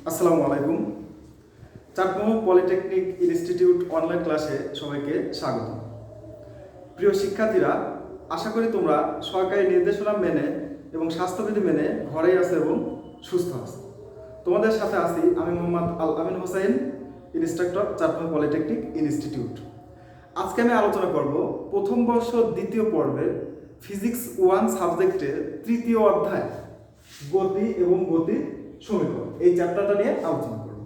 আসসালামু আলাইকুম। Chatmohar polytechnic institute online ক্লাসে সবাইকে স্বাগত। প্রিয় শিক্ষার্থীরা, আশা করি তোমরা সরকারি নির্দেশনা মেনে এবং স্বাস্থ্যবিধি মেনে ঘরেই আছো এবং সুস্থ আছো। তোমাদের সাথে আছি আমি Mohammad Al Amin Hossain, instructor Chatmohar polytechnic institute. আজকে আমি আলোচনা করব প্রথম বর্ষ দ্বিতীয় পর্বের ফিজিক্স 1 সাবজেক্টের তৃতীয় অধ্যায় গতি এবং গতির সমীকরণ, এই চ্যাপ্টারটা নিয়ে আলোচনা করব।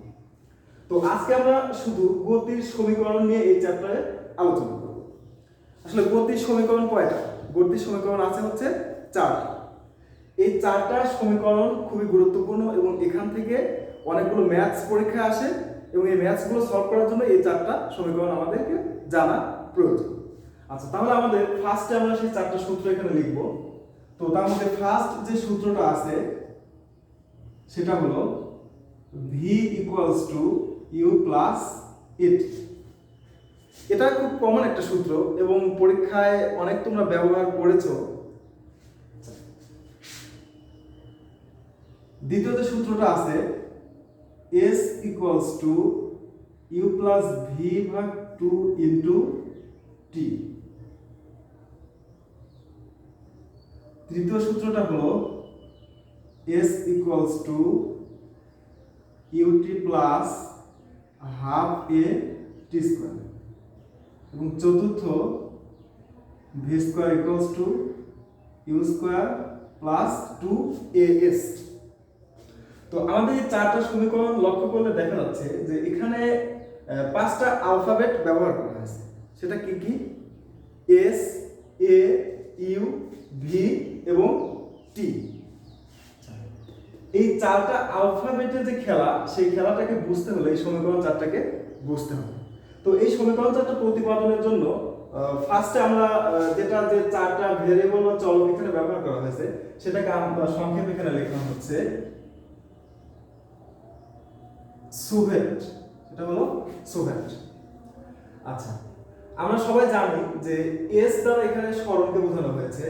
তো আজকে আমরা শুধু গতির সমীকরণ নিয়ে এই চ্যাপ্টারে আলোচনা করব। আসলে গতির সমীকরণ কয়টা? গতির সমীকরণ আছে হচ্ছে 4টা। এই 4টা সমীকরণ খুবই গুরুত্বপূর্ণ এবং এখান থেকে অনেকগুলো ম্যাথস পরীক্ষা আসে এবং এই ম্যাথসগুলো সলভ করার জন্য এই 4টা সমীকরণ আমাদেরকে জানা প্রয়োজন। আচ্ছা, তাহলে আমাদের ফার্স্টে আমরা সেই 4টা সূত্র এখানে লিখব। তো তার মধ্যে ফার্স্ট যে সূত্রটা আছে সেটা হলো v = u + it। এটা খুব কমন একটা সূত্র এবং পরীক্ষায় অনেক তোমরা ব্যবহার করেছো। দ্বিতীয় যে সূত্রটা আছে s = u + v/2 * t। তৃতীয় সূত্রটা হলো s = ut + ½ a t²। এবং চতুর্থ v² = u² + 2as। তো আমাদের এই 4টা সমীকরণ লক্ষ্য করলে দেখা যাচ্ছে যে এখানে 5টা অ্যালফাবেট ব্যবহার করা হয়েছে। সেটা কি কি? s, a, u, v এবং t। এই 4টা অ্যালফাবেটের যে খেলা, সেই খেলাটাকে বুঝতে হলে এই সমীকরণ 4টাকে বুঝতে হবে। তো এই সমীকরণ 4টা প্রতিপাদনের জন্য ফার্স্টে আমরা যে 4টা ভেরিয়েবল বা চলক এখানে ব্যবহার করা হয়েছে সেটাকে আমরা সংক্ষেপে এখানে লেখা হচ্ছে সুভেট। এটা হলো সুভেট। আচ্ছা, আমরা সবাই জানি যে s দ্বারা এখানে সরণকে বোঝানো হয়েছে।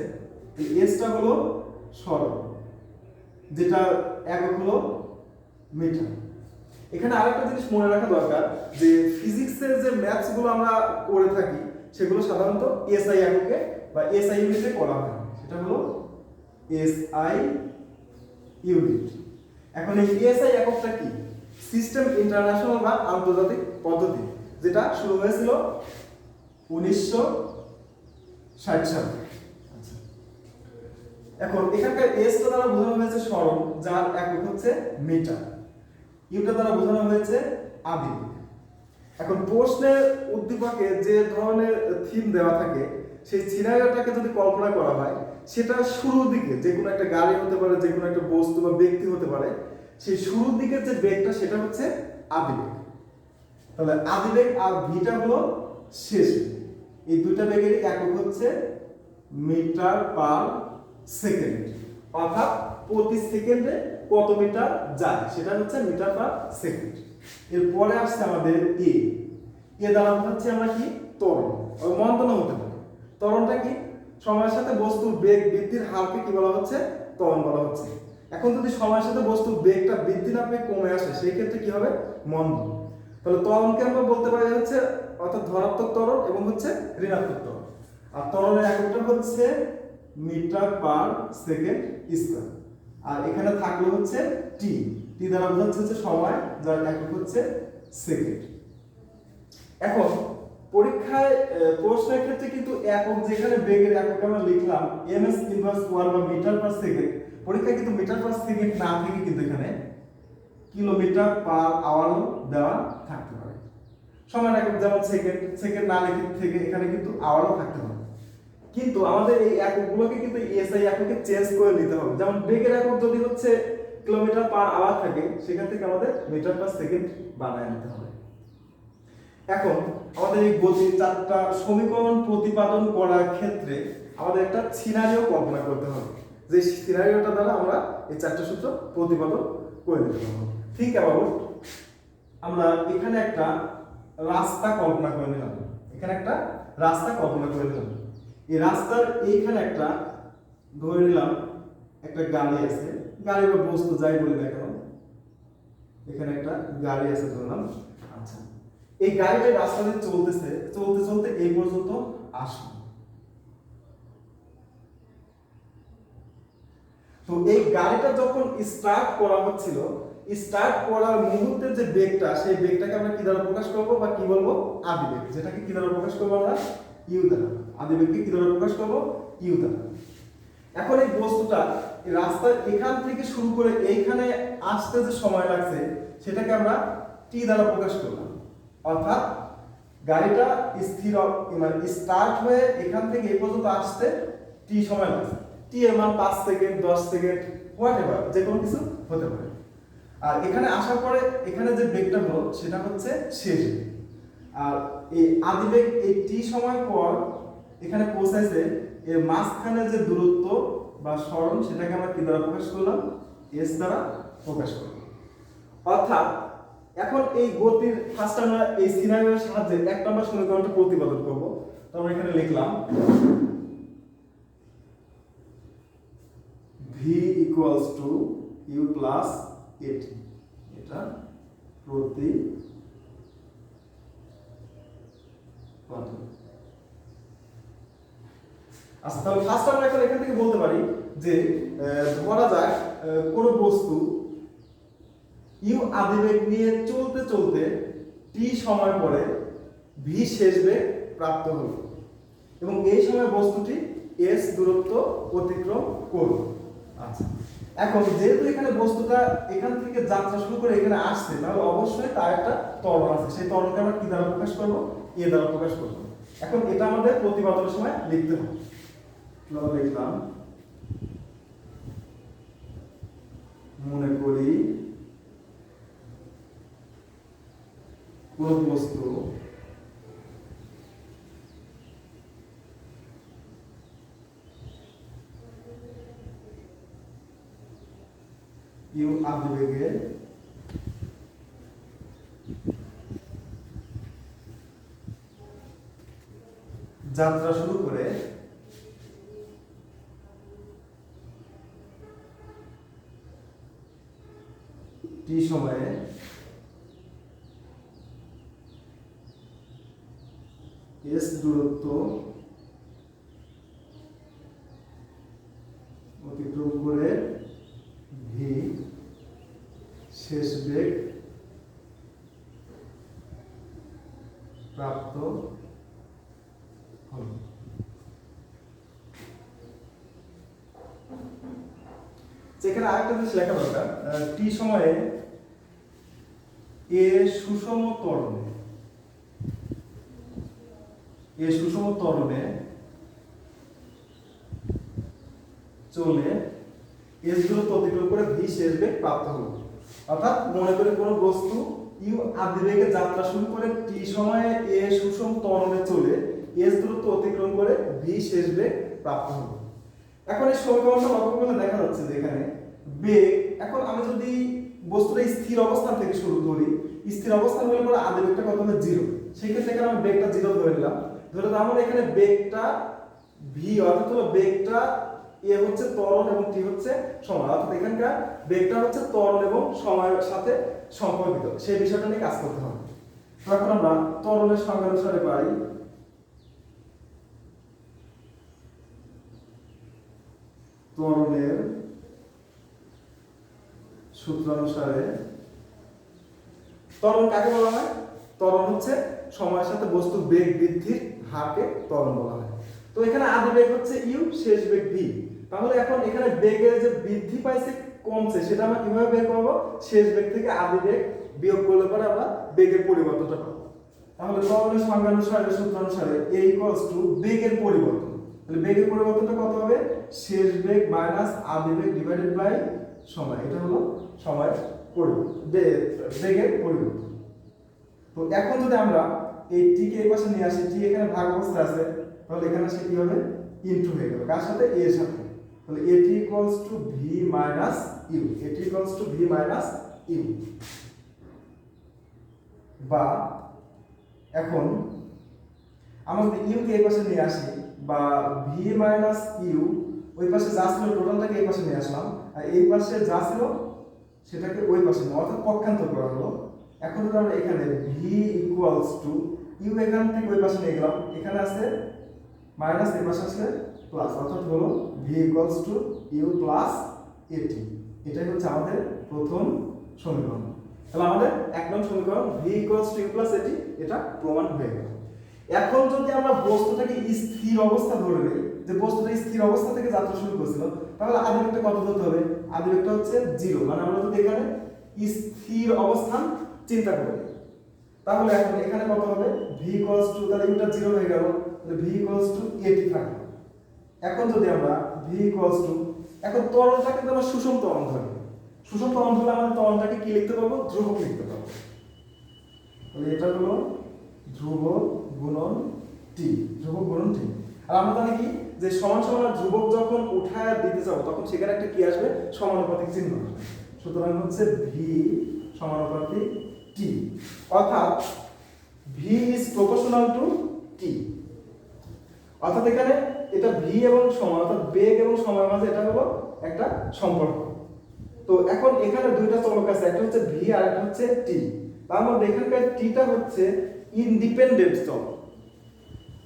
এই sটা হলো সরণ, যেটা একক হলো মিটার। এখানে আরেকটা জিনিস মনে রাখা দরকার যে ফিজিক্সের যে ম্যাথস গুলো আমরা করে থাকি সেগুলো সাধারণত এসআই এককে বা এসআই ইউনিটে করা হয়। সেটা হলো এসআই ইউনিট। এখন এই এসআই এককটা কি? সিস্টেম ইন্টারন্যাশনাল বা আন্তর্জাতিক পদ্ধতি, যেটা শুরু হয়েছিল 1960 সালে। এখন এখানকার এসটা দ্বারা বোঝানো হয়েছে সরণ, যার একক হচ্ছে মিটার। ইউটা দ্বারা বোঝানো হয়েছে আবেগ। এখন প্রশ্নের উদ্দীপকে যে ধরনের থিম দেওয়া থাকে সেই সিনারিওটাকে যদি কল্পনা করা হয়, সেটা শুরুর দিকে যে কোনো একটা গাড়ি হতে পারে, যে কোনো একটা বস্তু বা ব্যক্তি হতে পারে, সেই শুরুর দিকের যে বেগটা সেটা হচ্ছে আদিবেগ। তাহলে আদিবেগ আর ভিটা হলো শেষ। এই দুইটা বেগের একক হচ্ছে মিটার পার সেকেন্ড, অর্থাৎ প্রতি সেকেন্ডে কত মিটার যায় সেটা হচ্ছে মিটার পার সেকেন্ড। এরপরে আসছে আমাদের এ দ্বারা বোঝাচ্ছি আমরা কি? ত্বরণ। মন্দন হতে পারে। ত্বরণটা কি? সময়ের সাথে বস্তুর বেগ বৃদ্ধির হারকে কি বলা হচ্ছে? ত্বরণ বলা হচ্ছে। এখন যদি সময়ের সাথে বস্তুর বেগটা বৃদ্ধি না পেয়ে কমে আসে, সেই ক্ষেত্রে কি হবে? মন্দন। তাহলে ত্বরণকে আমরা বলতে পারি হচ্ছে অর্থাৎ ধনাত্মক ত্বরণ এবং হচ্ছে ঋণাত্মক ত্বরণ। আর ত্বরণের এককটা হচ্ছে মিটার পার সেকেন্ড স্কয়ার। আর এখানে থাকলো হচ্ছে টি দ্বারা বোঝাচ্ছে হচ্ছে সময়, যার একক হচ্ছে সেকেন্ড। এখন পরীক্ষায় প্রশ্নের ক্ষেত্রে কিন্তু একক, যেখানে বেগের একক আমরা লিখলাম ms ইনভার্স 1 বা মিটার পার সেকেন্ড, পরীক্ষায় কিন্তু মিটার পার সেকেন্ড না থেকে কিন্তু এখানে কিলোমিটার পার আওয়ারও দেওয়া থাকতে পারে। সময়ের একক যেমন সেকেন্ড না লিখে থেকে এখানে কিন্তু আওয়ারও থাকতে পারে। কিন্তু আমাদের এই এককগুলোকে কিন্তু এসআই এককে চেঞ্জ করে নিতে হবে। যেমন বেগের একক যদি হচ্ছে কিলোমিটার পার আওয়ার থাকে, সেখান থেকে আমাদের মিটার পার সেকেন্ড বানায় নিতে হবে। এখন আমাদের এই গতির 4টা সমীকরণ প্রতিপাদন করার ক্ষেত্রে আমাদের একটা সিনারিও কল্পনা করতে হবে, যে সিনারিওটা দ্বারা আমরা এই 4টা সূত্র প্রতিপাদন করে নিতে পারবো। ঠিক অ্যাবাউট আমরা এখানে একটা রাস্তা কল্পনা করে নিলাম। এই রাস্তার এইখানে একটা ধরে নিলাম একটা গাড়ি আছে, গাড়ি বা বস্তু যাই বলি না কেন, এখানে একটা গাড়ি আছে ধরলাম। আচ্ছা, এই গাড়িটা রাস্তা দিয়ে চলতেছে, চলতে চলতে এই পর্যন্ত আসলো। তো এই গাড়িটা যখন স্টার্ট করা হচ্ছিল, স্টার্ট করার মুহূর্তে যে বেগটা, সেই বেগটাকে আমরা কি দ্বারা প্রকাশ করব বা কি বলবো, আদিবেগ। যেটাকে কি দ্বারা প্রকাশ করব আমরা, ইউ দ্বারা। আদিবেগকে কি দ্বারা প্রকাশ করব, ইউ দ্বারা। এখন এই বস্তুটা রাস্তার এখান থেকে শুরু করে এইখানে আসতে যে সময় লাগছে, সেটাকে আমরা টি দ্বারা প্রকাশ করলাম। অর্থাৎ গাড়িটা স্থির মানে স্টার্ট হয়ে এখান থেকে এই পর্যন্ত আসতে টি সময় লাগছে। টি এর মান 5 সেকেন্ড, 10 সেকেন্ড, হোয়াটএভার, যে কোনো কিছু হতে পারে। আর এখানে আসার পরে এখানে যে বেগটা হলো সেটা হচ্ছে শেষ বেগ। আর এই আদিবেগ এই টি সময় পর এখানে পৌঁছাইছে, এর মাঝখানে যে দূরত্ব বা সরণ, সেটাকে আমরা কি দ্বারা প্রকাশ করলাম, এস দ্বারা প্রকাশ করলাম। অর্থাৎ এখন এই গতির ফার্স্ট আমরা এই সিনারিওর সাহায্যে 1 নম্বর সমীকরণটা প্রতিপাদন করব। তো আমরা এখানে লিখলাম v equals to u plus at, এটা প্রতিপাদন। আচ্ছা, তাহলে ফার্স্ট আমরা এখন এখান থেকে বলতে পারি যে ধরা যাক কোনো বস্তু ইউ আদিবেগ নিয়ে চলতে চলতে টি সময় পরে ভি শেষ বেগ প্রাপ্ত হলো এবং এই সময় বস্তুটি এস দূরত্ব অতিক্রম করলো। আচ্ছা, এখন যেহেতু এখানে বস্তুটা এখান থেকে যাত্রা শুরু করে এখানে আসছে, তাহলে অবশ্যই তার একটা ত্বরণ আছে। সেই ত্বরণকে আমরা কি দ্বারা প্রকাশ করব, এ দ্বারা প্রকাশ করব। এখন এটা আমাদের প্রতিপাদনের সময় লিখতে হবে। আমরা লিখলাম, মনে করি কোন বস্তু ইউ আদিবেগে যাত্রা শুরু করে টি সময়ে এস দূরত্ব অতিক্রম করে ভি শেষ বেগ প্রাপ্ত হল। যেখানে আরেকটা জিনিস লেখা দরকার, টি সময়ে এ সুষম ত্বরণে চলে এস দূরত্ব অতিক্রম করে ভি শেষ বেগ প্রাপ্ত হলো। অর্থাৎ মনে করি কোন বস্তু ইউ আদিবেগে যাত্রা শুরু করে টি সময়ে এ সুষম ত্বরণে চলে এস দূরত্ব অতিক্রম করে ভি শেষ বেগ প্রাপ্ত হলো। এখন এই সমীকরণটা লক্ষ্য করলে দেখা যাচ্ছে যে এখানে বেগ, এখন আমি যদি বস্তুটা স্থির অবস্থান থেকে শুরু করি, স্থির অবস্থান হলে পরে আদিবেগটা কত হবে, 0। সেই ক্ষেত্রে এখানে আমি বেগটা 0 ধরে নিলাম। ধরে তার মানে এখানে বেগটা ভি, অর্থাৎ হলো বেগটা এ হচ্ছে ত্বরণ এবং টি হচ্ছে সময়। অর্থাৎ এখানকার বেগটা হচ্ছে ত্বরণ এবং সময়ের সাথে সম্পর্কিত, সেই বিষয়টা নিয়ে কাজ করতে হবে। তো এখন আমরা ত্বরণের সংজ্ঞা অনুসারে পাই, ত্বরণের সূত্র অনুসারে ত্বরণ কাকে বলা হয়? ত্বরণ হচ্ছে সময়ের সাথে বস্তুর বেগ বৃদ্ধির হারকে ত্বরণ বলা হয়। তো এখানে আদি বেগ হচ্ছে ইউ, শেষ বেগ ভি। তাহলে এখন এখানে বেগের যে বৃদ্ধি পাইছে কমছে, সেটা আমরা কিভাবে বের করব? শেষ বেগ থেকে আদি বেগ বিয়োগ করলে পরে আমরা বেগের পরিবর্তনটা পাবো। তাহলে ত্বরণের সংজ্ঞা অনুসারে, সূত্র অনুসারে a = বেগের পরিবর্তন। তাহলে বেগের পরিবর্তনটা কত হবে? শেষ বেগ মাইনাস আদি বেগ ডিভাইডেড বাই সময়। এটা হলো সময়ের বেগের পরিবর্তন। তো এখন যদি আমরা এই টি কে এই পাশে নিয়ে আসি, টি এখানে ভাগ অবস্থায় আছে, তাহলে এখানে সে কি হবে? ইনটু হয়ে যাবে কার সাথে? এর সাথে। তাহলে at = v minus u, at = v minus u। বা এখন আমরা যদি ইউ কে এই পাশে নিয়ে আসি, বা v minus u ওই পাশে যা ছিল টোটালটাকে এই পাশে নিয়ে আসলাম, আর এই পাশে যা ছিল সেটাকে ওই পাশে নিয়ে, অর্থাৎ পক্ষান্তর করা হলো। এখন যদি আমরা এখানে ভি ইকুয়ালস টু ইউ এখান থেকে ওই পাশে নিয়ে গেলাম, এখানে আছে মাইনাস, এই পাশে আছে প্লাস, অর্থাৎ হলো v equals to u plus at. এটাই হচ্ছে আমাদের প্রথম সমীকরণ। তাহলে আমাদের এক নং সমীকরণ v equals to u plus at, এটা প্রমাণ হয়ে গেল। এখন যদি আমরা বস্তুটাকে স্থির অবস্থা ধরে নিই, যে বস্তুটা স্থির অবস্থা থেকে যাত্রা শুরু করছিল, তাহলে আদি বেগটা কত ধরতে হবে? আদি বেগটা হচ্ছে 0, মানে আমরা যদি এখানে স্থির অবস্থান চিন্তা করি, তাহলে এখন এখানে কত হবে? v ইকুয়ালস টু, তাহলে ইউটা 0 হয়ে গেল, তাহলে v ইকুয়ালস টু এটি থাকবে। এখন যদি আমরা v ইকুয়ালস টু, এখন ত্বরণটা কিন্তু আমরা সুষম ত্বরণ ধরি, সুষম ত্বরণ ধরলে আমাদের ত্বরণটাকে কি লিখতে পারবো? ধ্রুবক লিখতে পারবো। তাহলে এটা হলো ধ্রুবক গুণন টি, ধ্রুবক গুণন টি। আর আমরা জানি কি যে সমান সমান ধ্রুবক যখন উঠায় দিতে যাবো তখন সেখানে একটা কি আসবে? সমানুপাতিক চিহ্ন আসবে। সুতরাং হচ্ছে ভি সমানুপাতিক টি, অর্থাৎ ভি ইজ প্রপোর্শনাল টু টি। অর্থাৎ এখানে এটা ভি এবং সময়, অর্থাৎ বেগ এবং সময়ের মাঝে এটা হলো একটা সম্পর্ক। তো এখন এখানে দুইটা চলক আছে, একটা হচ্ছে ভি আর একটা হচ্ছে টি। তার মধ্যে এখানকার টিটা হচ্ছে ইন্ডিপেন্ডেন্ট চলক,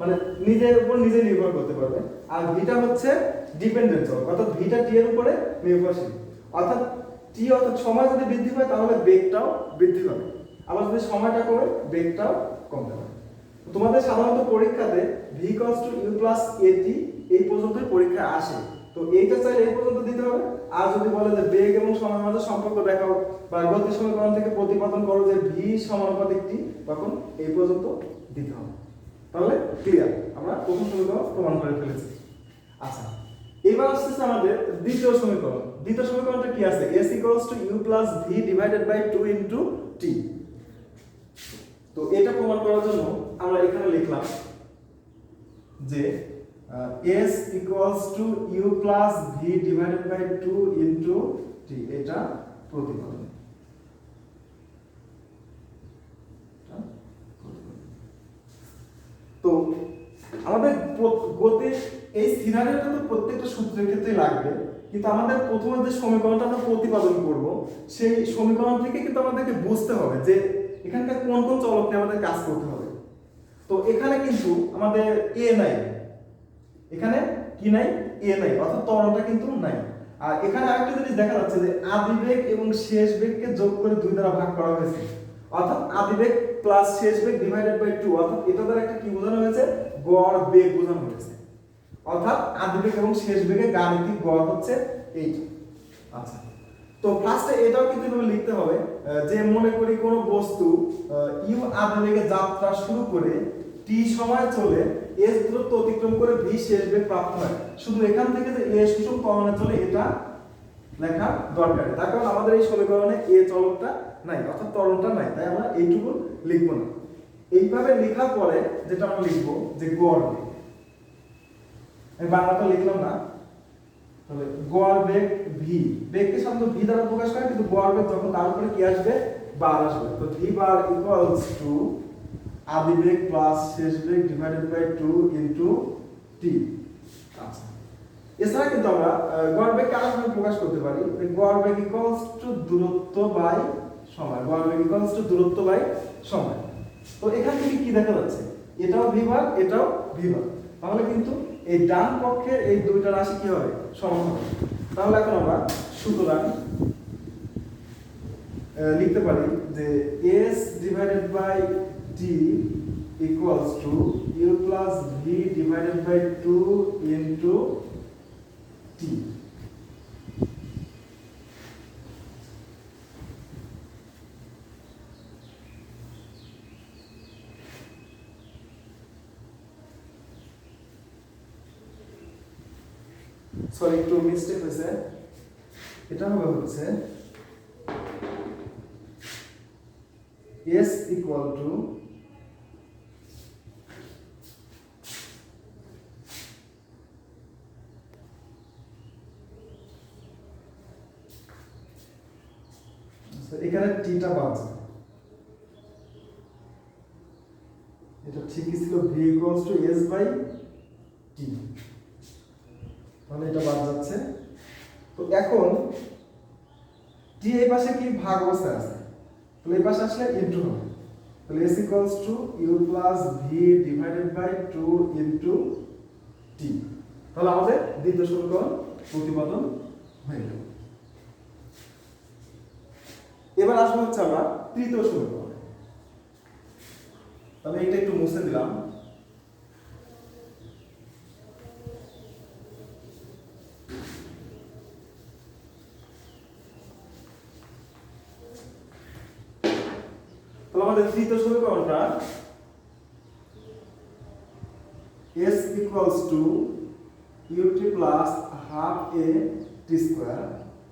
মানে নিজের উপর নিজে নির্ভর করতে পারবে, আর ভিটা হচ্ছে ডিপেন্ডেন্ট চলক, অর্থাৎ ভিটা টি এর উপরে নির্ভরশীল। অর্থাৎ টি অর্থাৎ সময় যদি বৃদ্ধি পায় তাহলে বেগটাও বৃদ্ধি পাবে, আবার যদি সময়টা কমে বেগটাও কমতে পারে। তোমাদের সাধারণত পরীক্ষাতে v equals to u plus at এই পর্যন্তই পরীক্ষা আসে, তো এইটা চাইলে এই পর্যন্ত দিতে হবে। আর যদি বলে যে বেগ এবং সময়ের মাঝে সম্পর্ক দেখাও বা গতি সমীকরণ থেকে প্রতিপাদন করো যে ভি সমানুপাতিক টি, তখন এই পর্যন্ত দিতে হবে। তাহলে ক্লিয়ার, আমরা প্রথম সমীকরণ প্রমাণ করে ফেলেছি। আচ্ছা, এবার আসছে আমাদের দ্বিতীয় সমীকরণ। দ্বিতীয় সমীকরণটা কি আছে? s equals to u plus v divided by 2 into t। তো এটা প্রমাণ করার জন্য আমরা এখানে লিখলাম যে s equals to u plus v divided by 2 into t, এটা প্রতিপাদন। তো আমাদের গতির এই সিনারিওটা তো প্রত্যেকটা সূত্রের ক্ষেত্রে লাগবে, কিন্তু আমাদের প্রথমে যে সমীকরণটা আমরা প্রতিপাদন করব সেই সমীকরণ থেকে কিন্তু আমাদেরকে বুঝতে হবে যে এখানকার কোন কোন চলক নিয়ে আমাদের কাজ করতে হবে। তো এখানে কিন্তু আমাদের এ নাই, এখানে কি নাই? এ নাই, অর্থাৎ ত্বরণটা কিন্তু নাই। আর এখানে আরেকটা জিনিস দেখা যাচ্ছে যে আদিবেগ এবং শেষ বেগকে যোগ করে 2 দ্বারা ভাগ করা হয়েছে, অর্থাৎ আদিবেগ প্লাস শেষ বেগ ডিভাইডেড বাই 2, অর্থাৎ এটা দ্বারা একটা কি বোঝানো হয়েছে? গড় বেগ বোঝানো হয়েছে। অর্থাৎ আদিবেগ এবং শেষ বেগের গাণিতিক গড় হচ্ছে এইটা। আচ্ছা, তো ফার্স্টে এটাও কিন্তু এভাবে লিখতে হবে যে মনে করি কোনো বস্তু ইউ আদিবেগে যাত্রা শুরু করে টি সময় চলে এস দূরত্ব অতিক্রম করে ভি শেষ বেগ প্রাপ্ত হয়। শুধু এখান থেকে যে এ সুষম ত্বরণে চলে এটা লেখা দরকারি, তার কারণ আমাদের এই সমীকরণে এ চলকটা নাই, অর্থাৎ ত্বরণটা নাই, তাই আমরা এইটুকু লিখবো না। এইভাবে লেখার পরে যেটা আমরা লিখবো যে গড় বেগ, আমি বাংলাটা লিখলাম না, তবে গড় বেগ ভি, বেগকে সাধারণত ভি দ্বারা প্রকাশ করে, কিন্তু গড় বেগ যখন তার উপরে কি আসবে? বার আসবে। তো ভি বার ইকুয়ালস টু আদিবেগ প্লাস শেষ বেগ ডিভাইডেড বাই 2 ইনটু টি। আচ্ছা, এছাড়া কিন্তু আমরা গড় বেগকে আরেকভাবে প্রকাশ করতে পারি, গড় বেগ ইকুয়ালস টু দূরত্ব বাই সময়, গড় বেগ ইকুয়ালস টু দূরত্ব বাই সময়। তো এখান থেকে কি দেখা যাচ্ছে? এটাও ভি বার, এটাও ভি বার, তাহলে কিন্তু এই ডান পক্ষে এই দুইটা রাশি কি হবে? সমান হবে। তাহলে এখন আমরা সুতরাং লিখতে পারি যে s divided by t equals to u plus v divided by 2 into t। Sorry, একটু মিস্টেক হয়েছে, এটা হবে হচ্ছে s ইকুয়াল টু এখানে টিটা বাদ, এটা ঠিকই ছিল v equals to s by t। তাহলে তাহলে এটা বাদ যাচ্ছে। তো এখন টি এই পাশে কি ভাগ অবস্থায় আছে, তাহলে এই পাশে আসলে ইনটু হবে, তাহলে s equals to u plus v divided by 2 into t. তাহলে আমাদের দ্বিতীয় সমীকরণ প্রতিপাদন হয়ে গেল। এবার আসবো হচ্ছে আমরা তৃতীয় সমীকরণ। তাহলে এটা একটু মুছে দিলাম। তাহলে আমাদের তৃতীয় সমীকরণটা s equals to ut plus half a t square,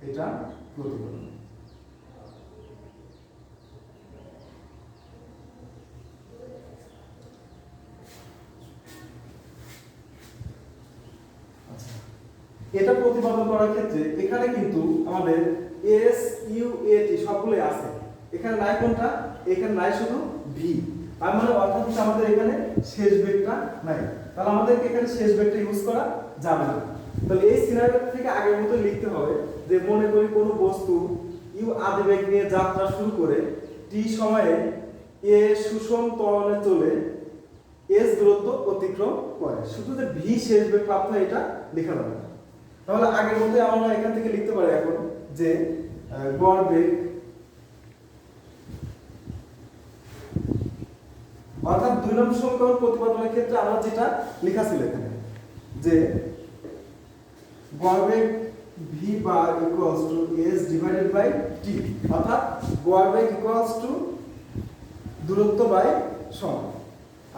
এটা প্রতিপাদন। এটা প্রতিপাদন করার ক্ষেত্রে এখানে কিন্তু আমাদের s u a t সবগুলোই আছে, এখানে নাই কোনটা, এখানে নাই শুধু v, তার মানে অর্থাৎ আমাদের এখানে শেষ বেগটা নাই, তাহলে আমাদেরকে এখানে শেষ বেগটা ইউজ করা যাবে না। তাহলে এই সিনারিও থেকে আগের মতো লিখতে হবে যে মনে করি কোনো বস্তু u আদি বেগ নিয়ে যাত্রা শুরু করে t সময়ে a সুষম ত্বরণে চলে s দূরত্ব অতিক্রম করে, শুধু যে v শেষ বেগ প্রাপ্ত হয় এটা লেখা যাবে না। তাহলে আগের মতো আমরা এখান থেকে লিখতে পারি এখন যে গড় বেগ, অর্থাৎ 2 নম্বর সমীকরণ প্রতিপাদনের ক্ষেত্রে আমরা যেটা লেখা ছিল এখানে যে গড় বেগ v bar equals to s divided by t, অর্থাৎ গড় বেগ ইকুয়ালস টু দূরত্ব বাই সময়।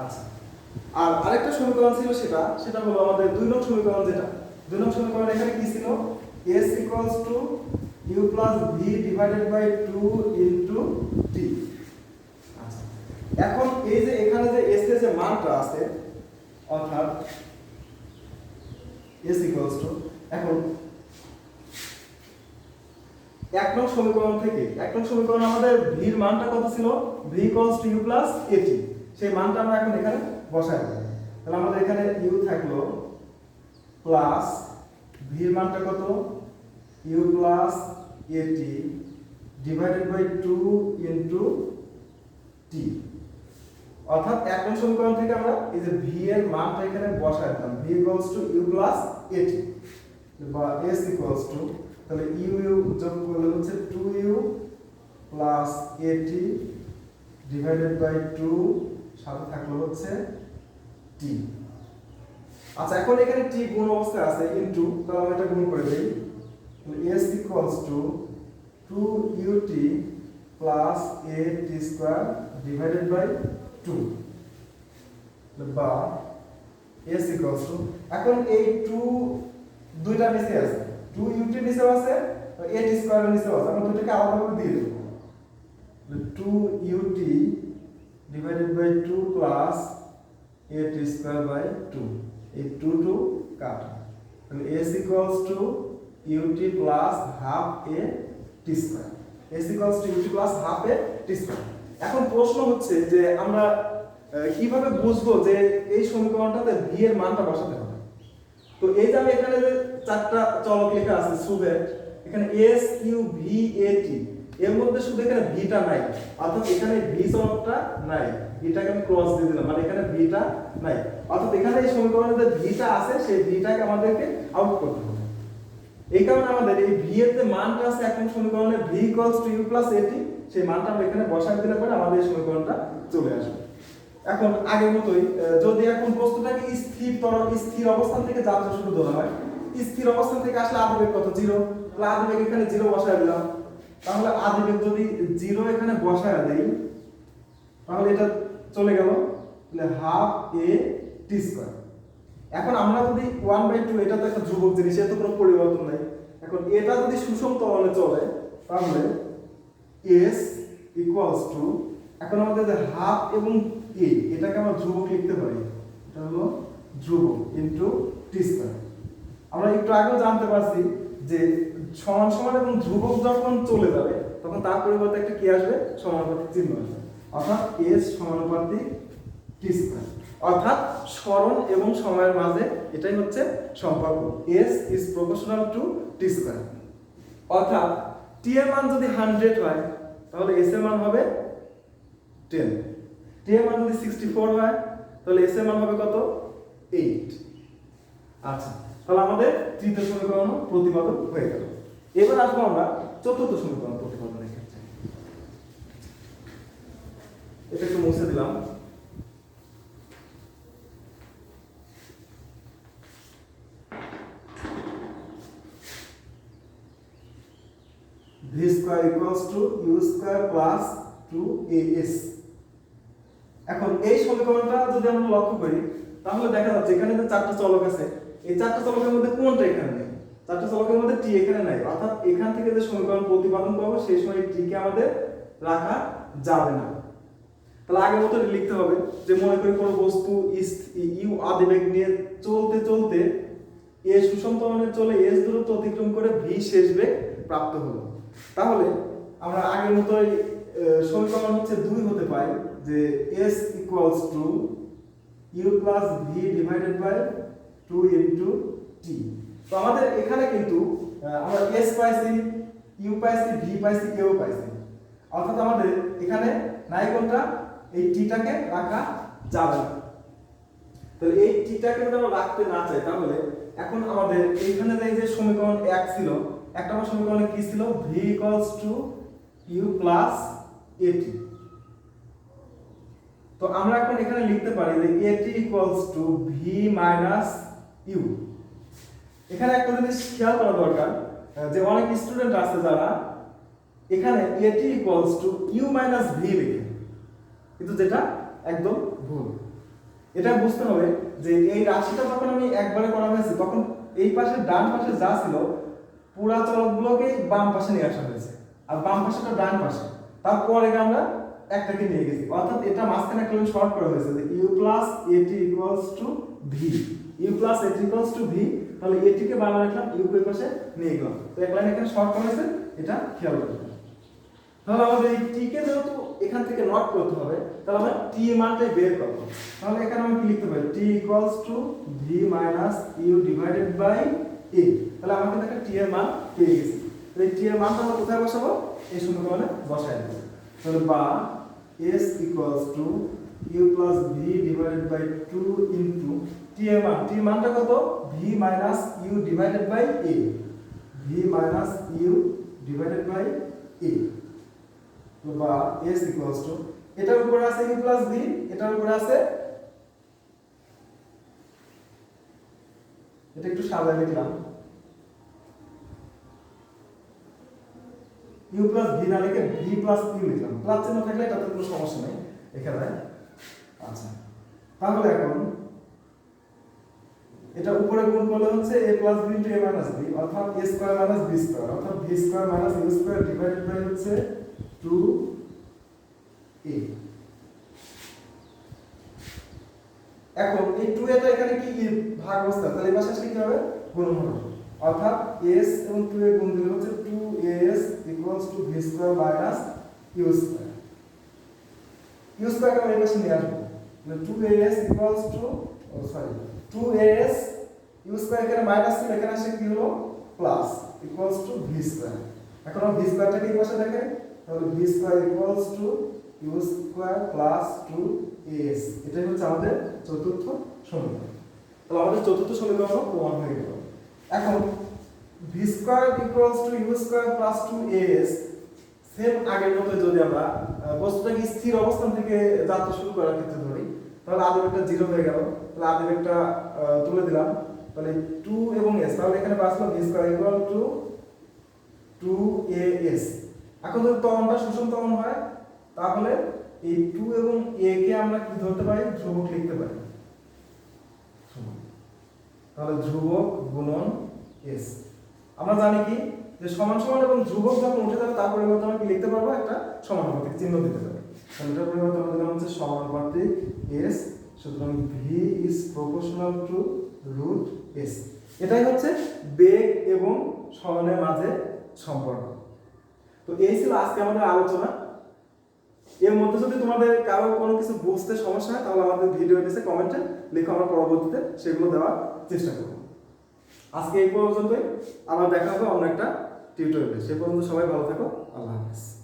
আচ্ছা, আর আরেকটা সমীকরণ ছিল সেটা হলো আমাদের 2 নম্বর সমীকরণ, যেটা 2 নম্বর সমীকরণ এখানে কি ছিল, s equals to u plus v divided by 2 into t। আচ্ছা, এখন এই যে এখানে যে s এর যে মানটা আছে, অর্থাৎ s ইকুয়ালস টু, এখন এক নম্বর সমীকরণ থেকে, এক নম্বর সমীকরণ আমাদের v এর মানটা কত ছিল, v equals to u plus at, সেই মানটা আমরা এখন এখানে বসাই দেব। তাহলে আমাদের এখানে u থাকলো প্লাস v এর মানটা কত, u plus at divided by 2 into t, অর্থাৎ এক নম্বর সমীকরণ থেকে আমরা এই যে v এর মানটা এখানে বসাই দিলাম, v equals to u plus at বা s ইকুয়ালস টু, তাহলে u যোগ করলে হচ্ছে 2u plus at divided by 2, সাথে থাকলো হচ্ছে t। আচ্ছা, এখন এখানে t গুণ অবস্থায় আছে ইনটু, তাহলে আমরা এটা গুণ করে দেই, তাহলে s equals to 2ut plus at square divided by 2 বা s ইকুয়ালস টু, এখন এই 2 দুইটা নিচে আছে, 2ut নিচে আছে, at স্কয়ার নিচে আছে, আমরা দুটোকে আলাদা করে দিয়ে দেব, 2ut divided by 2 plus at square by 2, এই 2 কাট, তাহলে s equals to ut plus half a t square, s equals to ut plus half a t square. এখন প্রশ্ন হচ্ছে যে আমরা কিভাবে বুঝবো যে এই সমীকরণটাতে v এর মানটা বসাতে হবে। তো এই যে আমি এখানে যে চারটা চলক লেখা আছে সুবেট, এখানে s u v a t, এর মধ্যে শুধু এখানে v টা নাই, অর্থাৎ এখানে v চলকটা নাই, এটাকে আমি ক্রস দিয়ে দিলাম, মানে এখানে v টা নাই, অর্থাৎ এখানে এই সমীকরণে যে v টা আছে সেই v টাকে আমাদেরকে আউট করতে হবে। এই কারণে আমাদের এই v এর যে মানটা আছে এখন সমীকরণে v equals to u plus at, সেই মানটা আমরা এখানে বসাই দিলে পরে আমাদের এই সমীকরণটা চলে আসবে। এখন আগের মতোই যদি এখন বস্তুটাকে স্থির অবস্থান থেকে যাত্রা শুরু করা হয়, স্থির অবস্থান থেকে আসলে আদিবেগ কত, 0, তাহলে আদিবেগ এখানে 0 বসায় দিলাম, তাহলে আদিবেগ যদি 0 এখানে বসায় দেই তাহলে এটা চলে গেল, তাহলে হাফ a t স্কয়ার। এখন আমরা যদি 1/2, এটা তো একটা ধ্রুবক জিনিস, এর তো কোনো পরিবর্তন নাই, এখন এটা যদি সুষম ত্বরণে চলে তাহলে s ইকুয়ালস টু, এখন আমাদের যে হাফ এবং a, এটাকে আমরা ধ্রুবক লিখতে পারি, এটা হলো ধ্রুবক ইনটু t স্কয়ার। আমরা একটু আগেও জানতে পারছি যে সমান সমান এবং ধ্রুবক যখন চলে যাবে তখন তার পরিবর্তে একটা কি আসবে, সমানুপাতিক চিহ্ন আসবে, অর্থাৎ s সমানুপাতিক t স্কয়ার। অর্থাৎ সরণ এবং সময়ের মাঝে এটাই হচ্ছে সম্পর্ক, s is proportional to t square. অর্থাৎ t এর মান যদি 100 হয় তাহলে s এর মান হবে 10, t এর মান যদি 64 হয় তাহলে s এর মান হবে কত? 8। আচ্ছা, তাহলে আমাদের তৃতীয় সমীকরণ প্রতিপাদক হয়ে গেল। এবার আসবো আমরা চতুর্থ সমীকরণ প্রতিপাদনের ক্ষেত্রে। এটা একটু মুছে দিলাম। v square equals to u square plus 2as। এখন এই সমীকরণটা যদি আমরা লক্ষ্য করি তাহলে দেখা যাচ্ছে এখানে যে চারটি চলক আছে, এই চারটি চলকের মধ্যে কোনটা এখানে নেই? চারটি চলকের মধ্যে t এখানে নাই, অর্থাৎ এখান থেকে যে সমীকরণ প্রতিপাদন করব সেই সময় t কে আমাদের রাখা যাবে না। তাহলে আগের মতো লিখতে হবে যে মনে করি কোনো বস্তু u আদিবেগ নিয়ে চলতে চলতে a সুষম ত্বরণে চলে s দূরত্ব অতিক্রম করে v শেষ বেগ প্রাপ্ত হলো। তাহলে আমরা আগের মতোই সমীকরণ হচ্ছে 2 হতে পারে যে s equals to u plus v divided by 2 into t। তো আমাদের এখানে কিন্তু আমরা s পাইছি, u পাইছি, v পাইছি, k ও পাইছি, অর্থাৎ আমাদের এখানে নাই কোনটা? এই t টাকে রাখা যাবে না। তাহলে এই t টাকে যদি আমরা রাখতে না চাই তাহলে এখন আমাদের এইখানে যে সমীকরণ 1 ছিল, এক নম্বর সমীকরণে কি ছিল? v equals to u plus at। তো আমরা এখন এখানে লিখতে পারি যে at equals to v minus u। এখানে একটা জিনিস খেয়াল করা দরকার যে অনেক স্টুডেন্ট আছে যারা এখানে at equals to u minus v লিখে, কিন্তু যেটা একদম ভুল। এটা বুঝতে হবে যে এই রাশিটা যখন আমি একবারে করা হয়েছে তখন এই পাশে ডান পাশে যা ছিল পুরা চলকগুলোকে বাম পাশে নিয়ে আসা হয়েছে, আর বাম পাশেটা ডান পাশে, তারপরে আমরা একটাকে নিয়ে গেছি, অর্থাৎ এটা মাঝখানে একটা শর্ট করা হয়েছে যে u plus at equals to v, u plus at equals to v। তাহলে at কে বামে রাখলাম, u কে পাশে নিয়ে গেলাম, তো এক লাইন এখানে শর্ট করা হয়েছে, এটা খেয়াল রাখবেন। তাহলে আমাদের এই t কে যেহেতু এখান থেকে নট করতে হবে তাহলে আমরা t এর মানটাই বের করব। তাহলে এখানে আমি কি লিখতে পারি? t equals to v minus u divided by a। তাহলে আমরা কিন্তু একটা t এর মান পেয়ে গেছি। তাহলে t এর মানটা আমরা কোথায় বসাবো? এই সমীকরণে বসাই দেব। তাহলে বা s equals to u plus v divided by 2 into t এর মানটা কত? v minus u divided by a, v minus u divided by a। তো বা s ইকুয়ালস টু এটার উপরে আছে u প্লাস v, এটার উপরে আছে, এটা একটু সাজায় লিখলাম, u প্লাস v না লিখে v প্লাস u লিখলাম, প্লাস চিহ্ন থাকলে এটাতে কোনো সমস্যা নেই এখানে। আচ্ছা, তাহলে এখন এটা উপরে গুণ করলে হচ্ছে a plus b into a minus b, অর্থাৎ a square minus b square, অর্থাৎ v square minus u square divided by হচ্ছে 2a। এখন এই 2a টা এখানে কি ভাগ অবস্থা, তাহলে এই পাশে আসলে কি হবে? গুণন হবে, অর্থাৎ s এবং 2a গুণ দিলে হচ্ছে 2as equals to v square minus u square. u square কে আমরা এই পাশে নিয়ে আসবো, তাহলে 2as equals to 2as u square এখানে মাইনাস ছিল, এখানে আসে কি হলো? Plus, equals to v square. এখন আমরা v স্কয়ারটাকে এই পাশে দেখাই, তাহলে v square equals to u square plus 2as। এটাই হচ্ছে আমাদের চতুর্থ সমীকরণ। তাহলে আমাদের চতুর্থ সমীকরণ প্রমাণ হয়ে গেল। এখন v square equals to u square plus 2as same আগের মতো যদি আমরা বস্তুটাকে স্থির অবস্থান থেকে যাত্রা শুরু করার ক্ষেত্রে ধরি তাহলে আদিবেগটা 0 হয়ে গেল, তাহলে আদিবেগটা তুলে দিলাম, তাহলে 2 এবং s, তাহলে এখানে বাঁচলো v square equal to 2as। এখন যদি ত্বরণটা সুষম ত্বরণ হয় তাহলে এই 2 এবং a কে আমরা কি ধরতে পারি? ধ্রুবক লিখতে পারি। তাহলে ধ্রুবক গুণন s। আমরা জানি কি যে সমান সমান এবং ধ্রুবক যখন উঠে যাবে তার পরিবর্তে আমরা কি লিখতে পারবো? একটা সমানুপাতিক চিহ্ন দিতে পারি। তাহলে এটার পরিবর্তে আমরা দিলাম হচ্ছে সমানুপাতিক s, সুতরাং v is proportional to root s। এটাই হচ্ছে বেগ এবং সরণের মাঝে সম্পর্ক। তো এই ছিল আজকে আমাদের আলোচনা। এর মধ্যে যদি তোমাদের কারো কোনো কিছু বুঝতে সমস্যা হয় তাহলে আমাদের ভিডিও নিচে কমেন্টে লিখো, আমরা পরবর্তীতে সেগুলো দেওয়ার চেষ্টা করব। আজকে এই পর্যন্তই, আবার দেখা হবে অন্য একটা টিউটোরিয়ালে। সে পর্যন্ত সবাই ভালো থাকো, আল্লাহ হাফেজ।